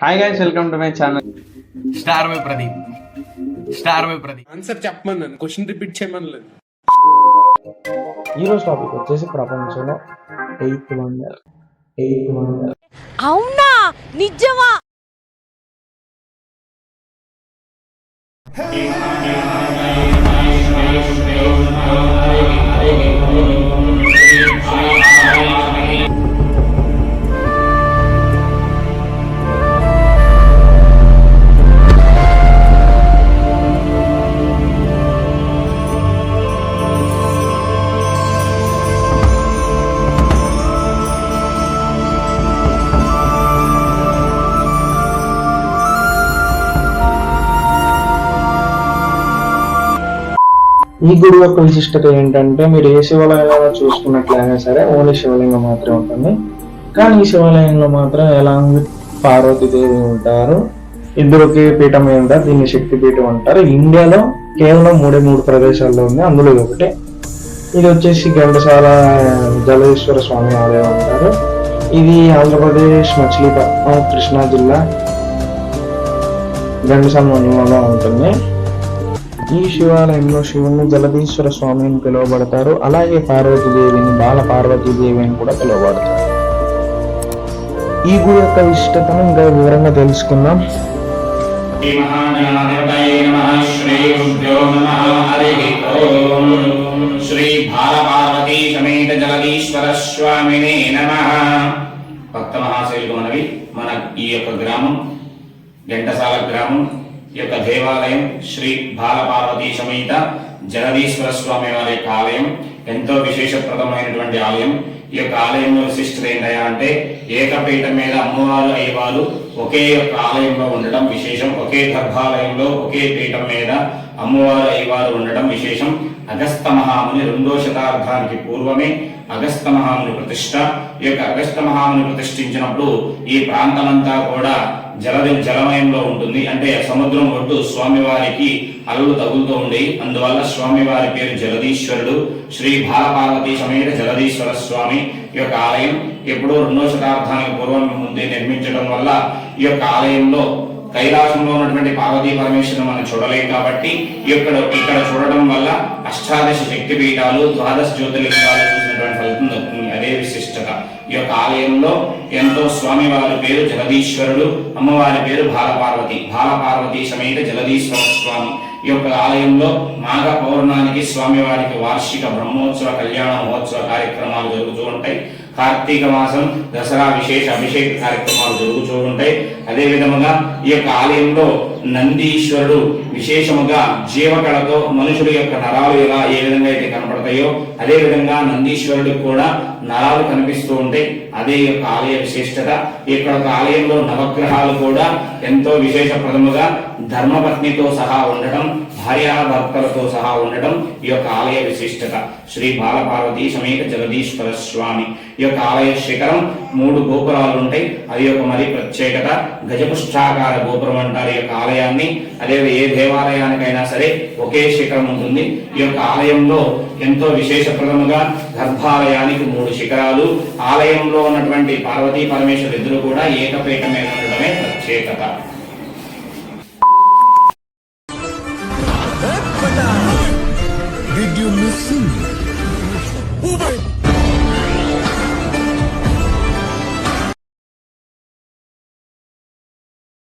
Hi guys, welcome to my channel. Star why Pradeep answer చెప్పమన్నాను, question repeat చేయమనలేదు. ఈరోజు topic వచ్చేసి ప్రపంచంలో ఎయిత్ వండర్. అవునా, నిజమా? ఈ గుడి యొక్క విశిష్టత ఏంటంటే, మీరు ఏ శివాలయంలో చూసుకున్నట్లయినా సరే ఓన్లీ శివలింగం మాత్రమే ఉంటుంది. కానీ ఈ శివాలయంలో మాత్రం ఎలా పార్వతీదేవి ఉంటారు, ఇద్దరికి పీఠం మీద ఉంటారు. దీన్ని శక్తి పీఠం అంటారు. ఇండియాలో కేవలం మూడు ప్రదేశాల్లో ఉంది, అందులో ఒకటి. ఇది వచ్చేసి ఘంటసాల జలదీశ్వర స్వామి ఆలయం అంటారు. ఇది ఆంధ్రప్రదేశ్ మచిలీపట్నం కృష్ణా జిల్లా ఘంటసాల మండలంలో ఉంటుంది. ఈ శివాలయంలో శివుని జలదీశ్వర స్వామి అని పిలువబడతారు. అలాగే పార్వతీదేవిని బాల పార్వతీదేవి అని కూడా పిలువబడతారు. ఈ గుడి యొక్క విశిష్టతను ఇంకా వివరంగా తెలుసుకుందాం. శ్రీ బాల పార్వతీ సమేత జలదీశ్వర స్వామినే నమః. భక్త మహాశైలు మనవి, మన ఈ యొక్క గ్రామం ఘంటసాల గ్రామం యొక్క దేవాలయం శ్రీ బాలపార్వతీ సమేత జగదీశ్వర స్వామి వారి యొక్క ఆలయం ఎంతో విశేషప్రదమైనటువంటి ఆలయం. ఈ యొక్క ఆలయంలో విశిష్టత ఏంటయా అంటే, ఏకపీఠం మీద అమ్మవారు అయ్యవారు ఒకే యొక్క ఆలయంలో ఉండటం విశేషం. ఒకే గర్భాలయంలో ఒకే పీఠం మీద అమ్మవారు అయ్యవారు ఉండటం విశేషం. అగస్త మహాముని 2వ శతాబ్దానికి పూర్వమే అగస్త మహాముని ప్రతిష్ట. ఈ యొక్క అగస్త మహాముని ప్రతిష్ఠించినప్పుడు ఈ ప్రాంతమంతా కూడా జలమయంలో ఉంటుంది. అంటే సముద్రం ఒడ్డు స్వామివారికి అలలు తగులుతూ ఉండి, అందువల్ల స్వామివారి పేరు జలదీశ్వరుడు. శ్రీ బాలపార్వతీ సమేత జలదీశ్వర స్వామి ఈ యొక్క ఆలయం ఎప్పుడో 2వ శతాబ్దానికి పూర్వం ముందే నిర్మించడం వల్ల ఈ యొక్క ఆలయంలో కైలాసంలో ఉన్నటువంటి పార్వతీ పరమేశ్వరుని మనం చూడలేం. కాబట్టి ఇక్కడ చూడడం వల్ల అష్టాదశ శక్తి పీఠాలు 12 జ్యోతిర్లింగాలు చూసినటువంటి ఫలితం దక్కుతుంది. అదే విశిష్టత. ఈ యొక్క ఆలయంలో ఎంతో స్వామివారి పేరు జగదీశ్వరుడు, అమ్మవారి పేరు బాలపార్వతి సమేత జలదీశ్వర స్వామి. ఈ యొక్క ఆలయంలో మాఘ పౌర్ణానికి స్వామివారికి వార్షిక బ్రహ్మోత్సవ కళ్యాణ మహోత్సవ కార్యక్రమాలు జరుగుతూ ఉంటాయి. కార్తీక మాసం దసరా విశేష అభిషేక కార్యక్రమాలు జరుగుతూ ఉంటాయి. అదే విధముగా ఈ యొక్క ఆలయంలో నందీశ్వరుడు విశేషముగా జీవకళతో మనుషుల యొక్క నరాలు ఏ విధంగా అయితే కనపడతాయో అదే విధంగా నందీశ్వరుడికి కూడా నరాలు కనిపిస్తూ ఉంటాయి. అదే యొక్క ఆలయ విశిష్టత. ఇక్కడ ఒక ఆలయంలో నవగ్రహాలు కూడా ఎంతో విశేషప్రదముగా ధర్మపత్నితో సహా ఉండటం, భార్యాభర్తలతో సహా ఉండటం ఈ యొక్క ఆలయ విశిష్టత. శ్రీ బాలపార్వతీ సమేత జగదీశ్వర స్వామి. ఈ యొక్క ఆలయ శిఖరం 3 గోపురాలు ఉంటాయి. అది యొక్క మరి ప్రత్యేకత. గజపుష్ఠాకార గోపురం అంటారు ఈ యొక్క ఆలయాన్ని. అదే ఏ దేవాలయానికైనా సరే ఒకే శిఖరం ఉంటుంది. ఈ యొక్క ఆలయంలో ఎంతో విశేషప్రదముగా గర్భాలయానికి 3 శిఖరాలు, ఆలయంలో ఉన్నటువంటి పార్వతీ పరమేశ్వరు ఇద్దరు కూడా ఏకపీఠం మీద ఉండడమే ప్రత్యేకత. Did you miss him?